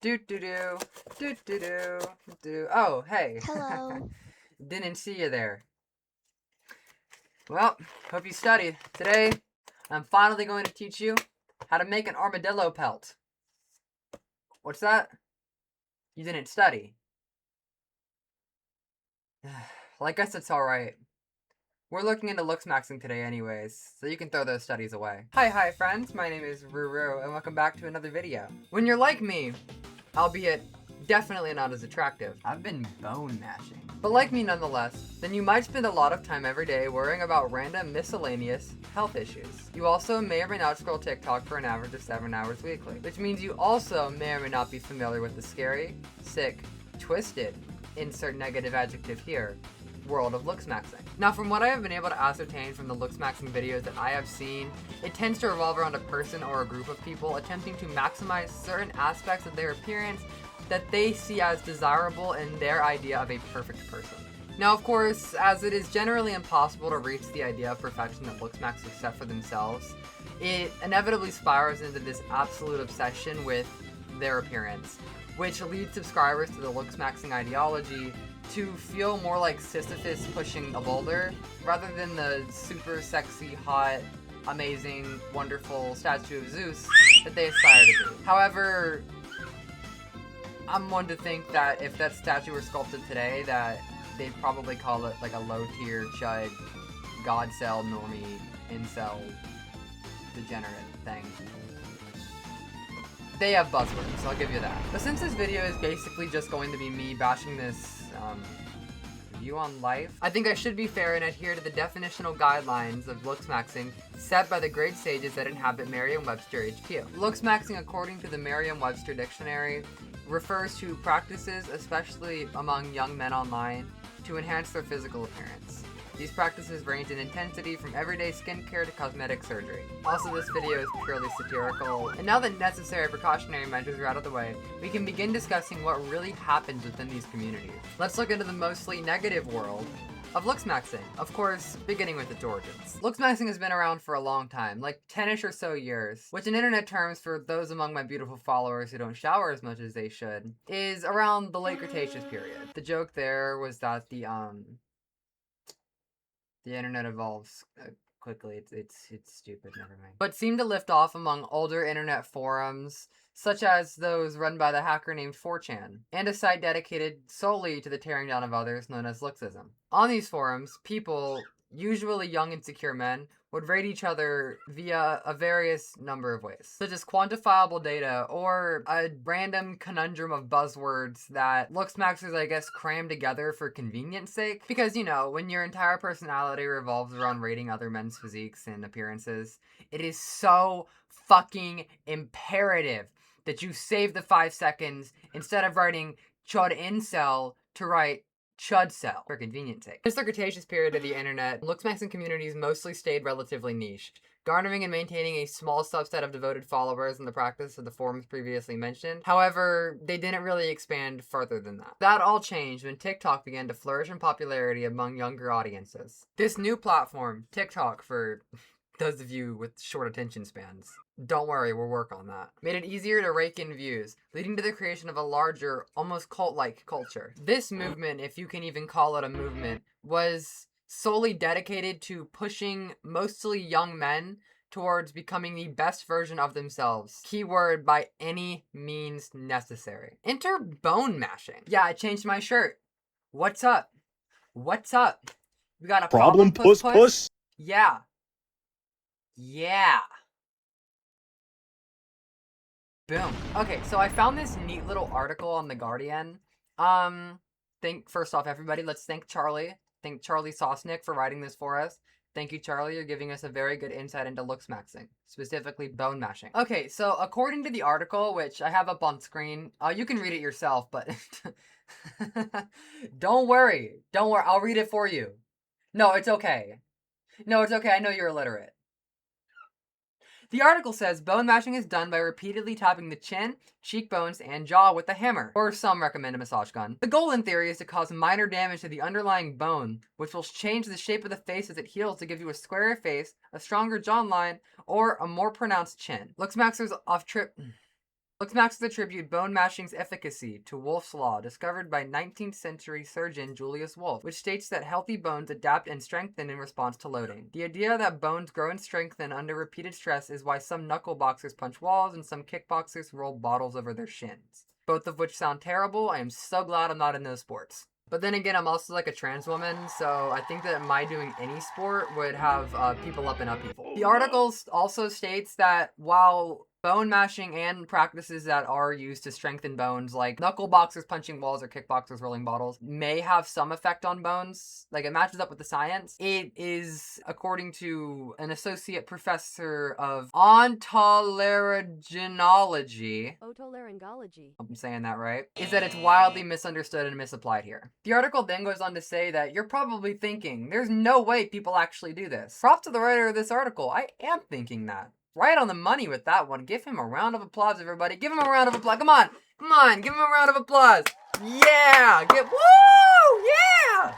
Do do do do do do do. Oh, hey. Hello. Didn't see you there. Well, hope you studied. Today, I'm finally going to teach you how to make an armadillo pelt. What's that? You didn't study. Well, I guess it's alright. We're looking into looksmaxxing today anyways, so you can throw those studies away. Hi friends, my name is Ruru, and welcome back to another video. When you're like me, albeit definitely not as attractive, I've been bone mashing. But like me nonetheless, then you might spend a lot of time every day worrying about random miscellaneous health issues. You also may or may not scroll TikTok for an average of 7 hours weekly, which means you also may or may not be familiar with the scary, sick, twisted, insert negative adjective here, world of looksmaxxing. Now, from what I have been able to ascertain from the looksmaxxing videos that I have seen, it tends to revolve around a person or a group of people attempting to maximize certain aspects of their appearance that they see as desirable in their idea of a perfect person. Now, of course, as it is generally impossible to reach the idea of perfection that looksmaxxers set for themselves, it inevitably spirals into this absolute obsession with their appearance, which leads subscribers to the looksmaxxing ideology to feel more like Sisyphus pushing a boulder, rather than the super sexy, hot, amazing, wonderful statue of Zeus that they aspire to be. However, I'm one to think that if that statue were sculpted today, that they'd probably call it like a low-tier, chud, god-cell, normie, incel, degenerate thing. They have buzzwords, I'll give you that. But since this video is basically just going to be me bashing this view on life, I think I should be fair and adhere to the definitional guidelines of looksmaxxing set by the great sages that inhabit Merriam-Webster HQ. Looksmaxxing, according to the Merriam-Webster dictionary, refers to practices, especially among young men online, to enhance their physical appearance. These practices range in intensity from everyday skincare to cosmetic surgery. Also, this video is purely satirical. And now that necessary precautionary measures are out of the way, we can begin discussing what really happens within these communities. Let's look into the mostly negative world of looksmaxxing. Of course, beginning with its origins. Looksmaxxing has been around for a long time, like 10-ish or so years, which in internet terms, for those among my beautiful followers who don't shower as much as they should, is around the late Cretaceous period. The joke there was that the internet evolves quickly. It's stupid. Never mind. But seemed to lift off among older internet forums, such as those run by the hacker named 4chan, and a site dedicated solely to the tearing down of others known as looksism. On these forums, people, usually young insecure men, would rate each other via a various number of ways, such as quantifiable data or a random conundrum of buzzwords that looksmaxers, I guess, cram together for convenience sake. Because, you know, when your entire personality revolves around rating other men's physiques and appearances, it is so fucking imperative that you save the 5 seconds instead of writing chud incel to write chud cell for convenience sake. Since the Cretaceous period of the internet, looksmaxxing communities mostly stayed relatively niched, garnering and maintaining a small subset of devoted followers in the practice of the forms previously mentioned. However, they didn't really expand further than that. That all changed when TikTok began to flourish in popularity among younger audiences. This new platform, TikTok for those of you with short attention spans, don't worry, we'll work on that, made it easier to rake in views, leading to the creation of a larger, almost cult-like culture. This movement, if you can even call it a movement, was solely dedicated to pushing mostly young men towards becoming the best version of themselves. Keyword, by any means necessary. Enter bone mashing. Yeah, I changed my shirt. What's up? What's up? We got a problem, puss? Yeah. Yeah. Boom. Okay, so I found this neat little article on The Guardian. First off, everybody, let's thank Charlie. Thank Charlie Sosnick for writing this for us. Thank you, Charlie. You're giving us a very good insight into looksmaxxing, specifically bone mashing. Okay, so according to the article, which I have up on screen, you can read it yourself, but don't worry. Don't worry. I'll read it for you. No, it's okay. No, it's okay. I know you're illiterate. The article says bone mashing is done by repeatedly tapping the chin, cheekbones, and jaw with a hammer, or some recommend a massage gun. The goal in theory is to cause minor damage to the underlying bone, which will change the shape of the face as it heals to give you a squarer face, a stronger jawline, or a more pronounced chin. Looksmaxers off trip... Looksmaxxers attribute bone mashing's efficacy to Wolff's Law, discovered by 19th century surgeon Julius Wolff, which states that healthy bones adapt and strengthen in response to loading. The idea that bones grow and strengthen under repeated stress is why some knuckle boxers punch walls and some kickboxers roll bottles over their shins. Both of which sound terrible. I am so glad I'm not in those sports. But then again, I'm also like a trans woman, so I think that my doing any sport would have people up in upheaval. The article also states that while bone mashing and practices that are used to strengthen bones, like knuckle boxers punching walls or kickboxers rolling bottles, may have some effect on bones, like it matches up with the science, it is, according to an associate professor of otolaryngology, I'm saying that right, is that it's wildly misunderstood and misapplied here. The article then goes on to say that you're probably thinking, there's no way people actually do this. Props to the writer of this article, I am thinking that. Right on the money with that one. Give him a round of applause, everybody. Give him a round of applause. Come on. Come on. Give him a round of applause. Yeah. Woo! Yeah!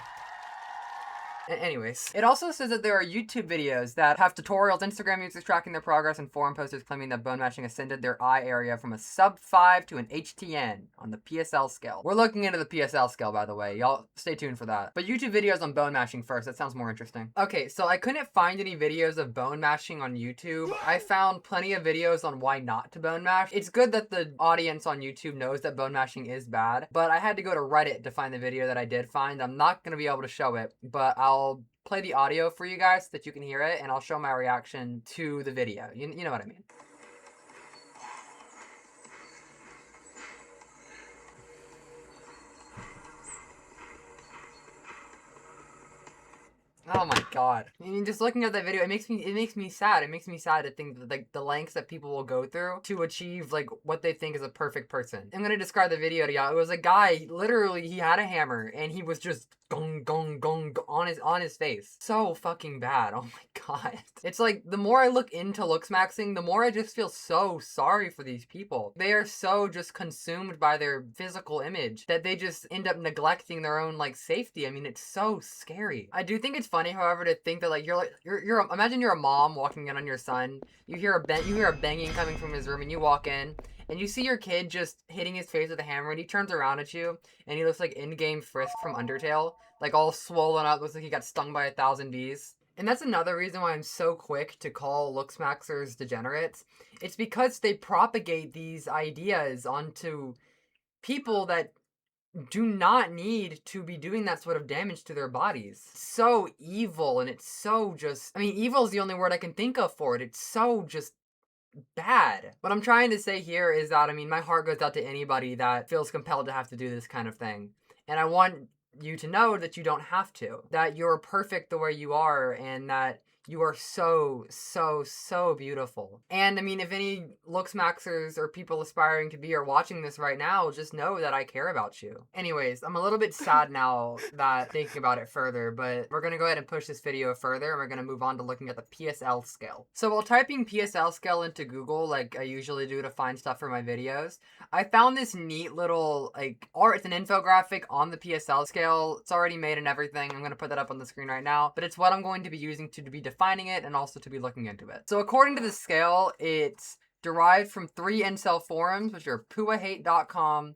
Anyways, it also says that there are YouTube videos that have tutorials, Instagram users tracking their progress, and forum posters claiming that bone mashing ascended their eye area from a sub 5 to an HTN on the PSL scale. We're looking into the PSL scale, by the way. Y'all stay tuned for that. But YouTube videos on bone mashing first. That sounds more interesting. Okay, so I couldn't find any videos of bone mashing on YouTube. I found plenty of videos on why not to bone mash. It's good that the audience on YouTube knows that bone mashing is bad, but I had to go to Reddit to find the video that I did find. I'm not going to be able to show it, but I'll play the audio for you guys so that you can hear it, and I'll show my reaction to the video. You know what I mean. Oh my god. I mean, just looking at that video, it makes me sad. It makes me sad to think that, like, the lengths that people will go through to achieve, like, what they think is a perfect person. I'm gonna describe the video to y'all. It was a guy, literally, he had a hammer, and he was just gong, gong, gong, on his face. So fucking bad. Oh my god. It's like, the more I look into looksmaxxing, the more I just feel so sorry for these people. They are so just consumed by their physical image that they just end up neglecting their own, like, safety. I mean, it's so scary. I do think it's funny, however, to think that, like, imagine you're a mom walking in on your son. You hear a banging coming from his room, and you walk in, and you see your kid just hitting his face with a hammer, and he turns around at you, and he looks like in-game Frisk from Undertale, like all swollen up, looks like he got stung by 1,000 bees. And that's another reason why I'm so quick to call looksmaxxers degenerates. It's because they propagate these ideas onto people that do not need to be doing that sort of damage to their bodies. It's so evil, and it's so just, I mean, evil is the only word I can think of for it. It's so just bad. What I'm trying to say here is that, I mean, my heart goes out to anybody that feels compelled to have to do this kind of thing. And I want you to know that you don't have to. That you're perfect the way you are, and that you are so, so, so beautiful. And I mean, if any looksmaxxers or people aspiring to be or watching this right now, just know that I care about you. Anyways, I'm a little bit sad now that thinking about it further, but we're gonna go ahead and push this video further, and we're gonna move on to looking at the PSL scale. So while typing PSL scale into Google, like I usually do to find stuff for my videos, I found this neat little, like, it's an infographic on the PSL scale. It's already made and everything. I'm gonna put that up on the screen right now, but it's what I'm going to be using to be defining it and also to be looking into it. So according to the scale, it's derived from 3 incel forums, which are puahate.com,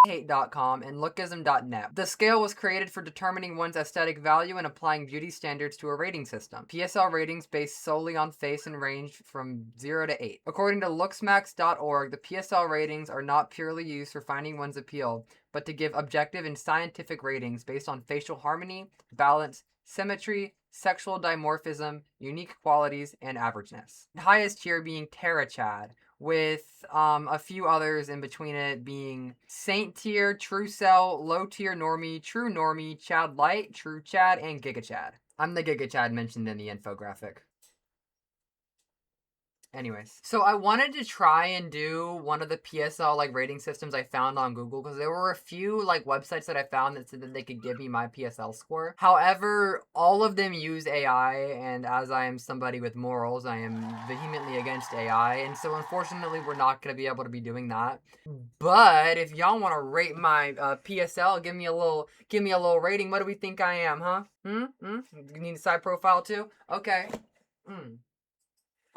hate.com, and lookism.net. The scale was created for determining one's aesthetic value and applying beauty standards to a rating system. PSL ratings based solely on face and range from 0 to 8. According to looksmaxx.org, the PSL ratings are not purely used for finding one's appeal, but to give objective and scientific ratings based on facial harmony, balance, symmetry, sexual dimorphism, unique qualities, and averageness. The highest tier being Terra Chad, with a few others in between it being Saint Tier, True Cell, Low Tier Normie, True Normie, Chad Light, True Chad, and Giga Chad. I'm the Giga Chad mentioned in the infographic. Anyways, so I wanted to try and do one of the PSL, like, rating systems I found on Google, because there were a few, like, websites that I found that said that they could give me my PSL score. However, all of them use AI, and as I am somebody with morals, I am vehemently against AI, and so unfortunately we're not going to be able to be doing that. But if y'all want to rate my PSL, give me a little rating. What do we think I am, huh? You need a side profile too? Okay.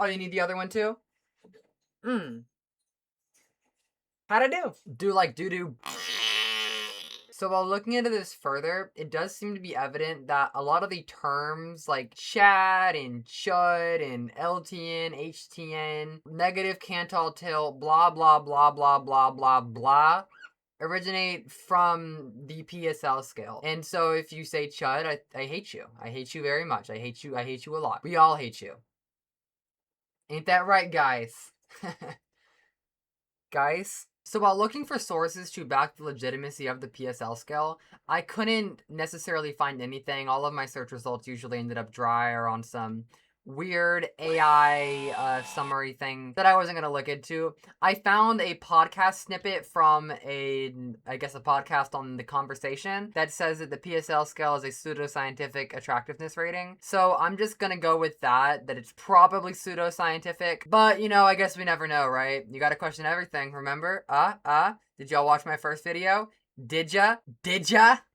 Oh, you need the other one too? How'd I do? Do like doo-doo. So while looking into this further, it does seem to be evident that a lot of the terms like Chad and Chud and LTN, HTN, negative Cantal tilt, blah blah blah blah blah blah blah originate from the PSL scale. And so if you say Chud, I hate you. I hate you very much. I hate you a lot. We all hate you. Ain't that right, guys? Guys? So while looking for sources to back the legitimacy of the PSL scale, I couldn't necessarily find anything. All of my search results usually ended up dry or on some weird AI summary thing that I wasn't going to look into. I found a podcast snippet from a podcast on The Conversation that says that the PSL scale is a pseudoscientific attractiveness rating. So I'm just going to go with that it's probably pseudoscientific. But, I guess we never know, right? You got to question everything, remember? Did y'all watch my first video? Did ya?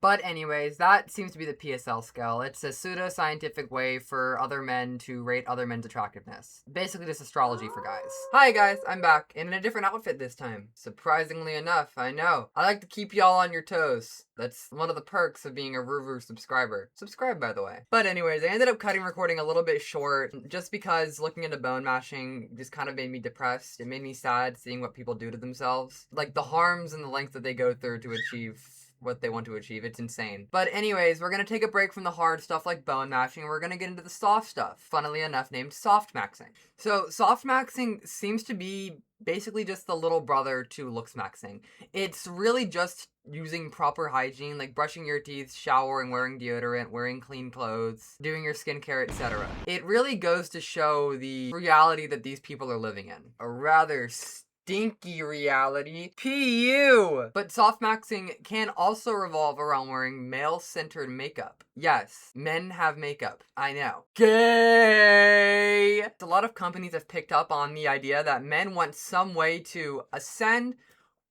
But anyways, that seems to be the PSL scale. It's a pseudo-scientific way for other men to rate other men's attractiveness. Basically just astrology for guys. Hi guys, I'm back, and in a different outfit this time. Surprisingly enough, I know. I like to keep y'all on your toes. That's one of the perks of being a Ruru subscriber. Subscribe, by the way. But anyways, I ended up cutting recording a little bit short just because looking into bone mashing just kind of made me depressed. It made me sad seeing what people do to themselves. Like the harms and the lengths that they go through to achieve what they want to achieve. It's insane. But anyways, we're gonna take a break from the hard stuff like bone mashing and we're gonna get into the soft stuff, funnily enough named Softmaxing. So Softmaxing seems to be basically just the little brother to looksmaxxing. It's really just using proper hygiene, like brushing your teeth, showering, wearing deodorant, wearing clean clothes, doing your skincare, etc. It really goes to show the reality that these people are living in. A rather stinky reality. PU! But softmaxing can also revolve around wearing male-centered makeup. Yes, men have makeup. I know. Gay! A lot of companies have picked up on the idea that men want some way to ascend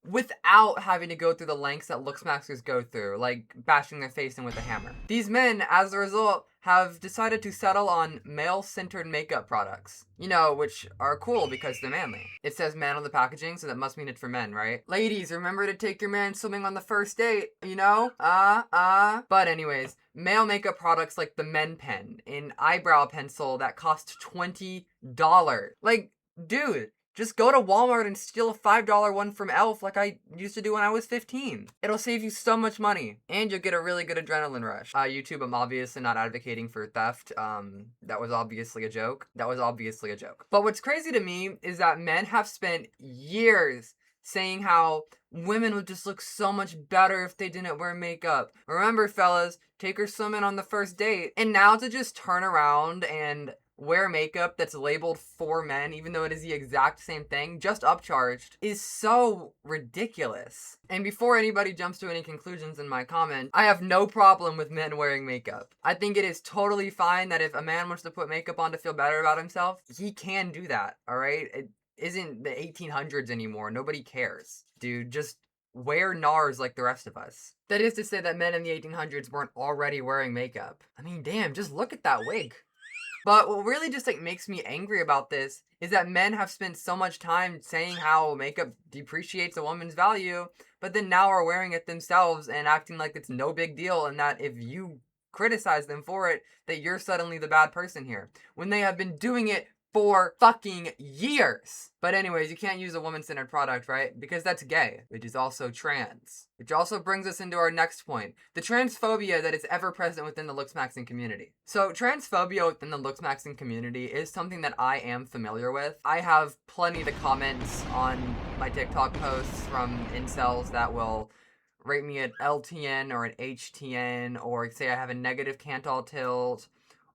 without having to go through the lengths that looksmaxers go through, like bashing their face in with a hammer. These men, as a result, have decided to settle on male-centered makeup products. Which are cool because they're manly. It says man on the packaging, so that must mean it's for men, right? Ladies, remember to take your man swimming on the first date, But anyways, male makeup products like the Men Pen, an eyebrow pencil that costs $20. Like, dude, just go to Walmart and steal a $5 one from Elf like I used to do when I was 15. It'll save you so much money. And you'll get a really good adrenaline rush. YouTube, I'm obviously not advocating for theft. That was obviously a joke. But what's crazy to me is that men have spent years saying how women would just look so much better if they didn't wear makeup. Remember, fellas, take her swimming on the first date. And now to just turn around and wear makeup that's labeled for men, even though it is the exact same thing, just upcharged, is so ridiculous. And before anybody jumps to any conclusions in my comment, I have no problem with men wearing makeup. I think it is totally fine that if a man wants to put makeup on to feel better about himself, he can do that, alright? It isn't the 1800s anymore. Nobody cares. Dude, just wear NARS like the rest of us. That is to say that men in the 1800s weren't already wearing makeup. I mean, damn, just look at that wig. But what really just makes me angry about this is that men have spent so much time saying how makeup depreciates a woman's value, but then now are wearing it themselves and acting like it's no big deal, and that if you criticize them for it, that you're suddenly the bad person here, when they have been doing it for fucking years. But anyways, you can't use a woman-centered product, right? Because that's gay, which is also trans. Which also brings us into our next point, the transphobia that is ever present within the looksmaxxing community. So transphobia within the looksmaxxing community is something that I am familiar with. I have plenty of the comments on my TikTok posts from incels that will rate me at LTN or an HTN, or say I have a negative Cantal tilt,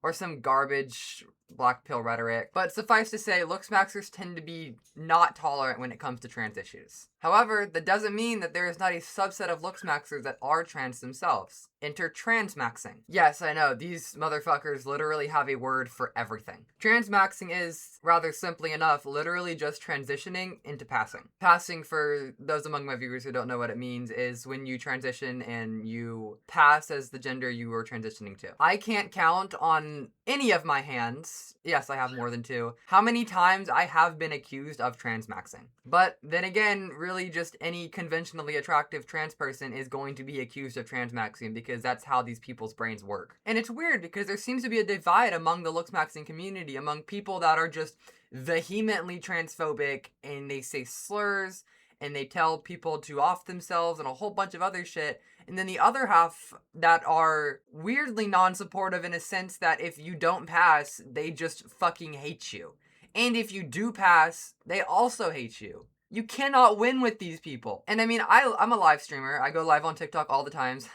or some garbage black pill rhetoric. But suffice to say, looksmaxers tend to be not tolerant when it comes to trans issues. However, that doesn't mean that there is not a subset of looksmaxers that are trans themselves. Enter transmaxing. Yes, I know, these motherfuckers literally have a word for everything. Transmaxing is, rather simply enough, literally just transitioning into passing. Passing, for those among my viewers who don't know what it means, is when you transition and you pass as the gender you were transitioning to. I can't count on any of my hands times, yes, I have more than 2, how many times I have been accused of transmaxing. But then again, really just any conventionally attractive trans person is going to be accused of transmaxing because that's how these people's brains work. And it's weird because there seems to be a divide among the looksmaxing community, among people that are just vehemently transphobic and they say slurs and they tell people to off themselves and a whole bunch of other shit. And then the other half that are weirdly non-supportive in a sense that if you don't pass, they just fucking hate you. And if you do pass, they also hate you. You cannot win with these people. And I mean, I'm a live streamer. I go live on TikTok all the times.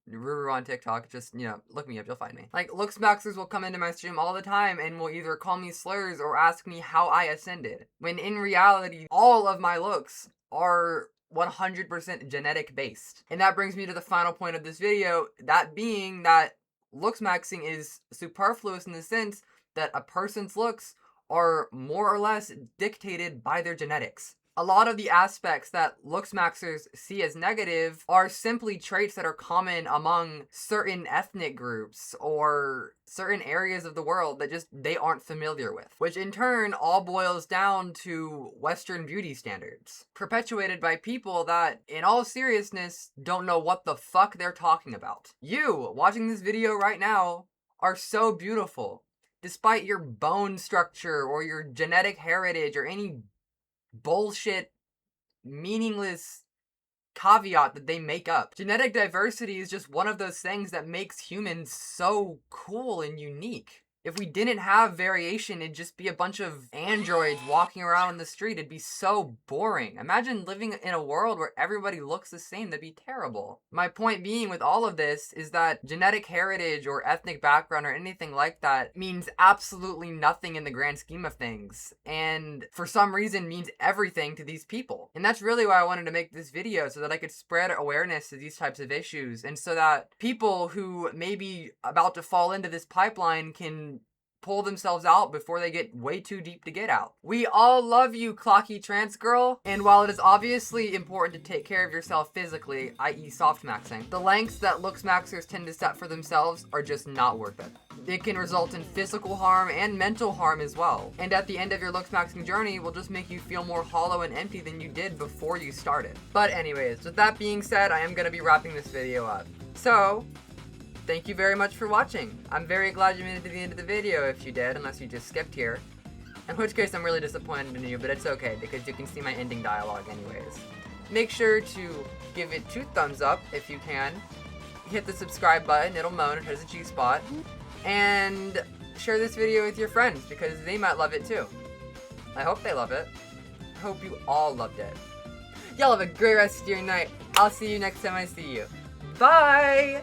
Ruru on TikTok, just, you know, look me up, you'll find me. Like, looksmaxers will come into my stream all the time and will either call me slurs or ask me how I ascended. When in reality, all of my looks are 100% genetic based. And that brings me to the final point of this video, that being that looksmaxing is superfluous in the sense that a person's looks are more or less dictated by their genetics. A lot of the aspects that looksmaxers see as negative are simply traits that are common among certain ethnic groups or certain areas of the world that just they aren't familiar with, which in turn all boils down to Western beauty standards, perpetuated by people that, in all seriousness, don't know what the fuck they're talking about. You, watching this video right now, are so beautiful, despite your bone structure or your genetic heritage or any bullshit, meaningless caveat that they make up. Genetic diversity is just one of those things that makes humans so cool and unique. If we didn't have variation, it'd just be a bunch of androids walking around in the street. It'd be so boring. Imagine living in a world where everybody looks the same. That'd be terrible. My point being with all of this is that genetic heritage or ethnic background or anything like that means absolutely nothing in the grand scheme of things. And for some reason means everything to these people. And that's really why I wanted to make this video, so that I could spread awareness to these types of issues. And so that people who may be about to fall into this pipeline can pull themselves out before they get way too deep to get out. We all love you, clocky trans girl. And while it is obviously important to take care of yourself physically, i.e. softmaxing, the lengths that looksmaxers tend to set for themselves are just not worth it. It can result in physical harm and mental harm as well. And at the end of your looksmaxing journey will just make you feel more hollow and empty than you did before you started. But anyways, with that being said, I am gonna be wrapping this video up. So, thank you very much for watching. I'm very glad you made it to the end of the video if you did, unless you just skipped here. In which case I'm really disappointed in you, but it's okay because you can see my ending dialogue anyways. Make sure to give it 2 thumbs up if you can. Hit the subscribe button, it'll moan, it has a G-spot. And share this video with your friends because they might love it too. I hope they love it. I hope you all loved it. Y'all have a great rest of your night. I'll see you next time I see you. Bye!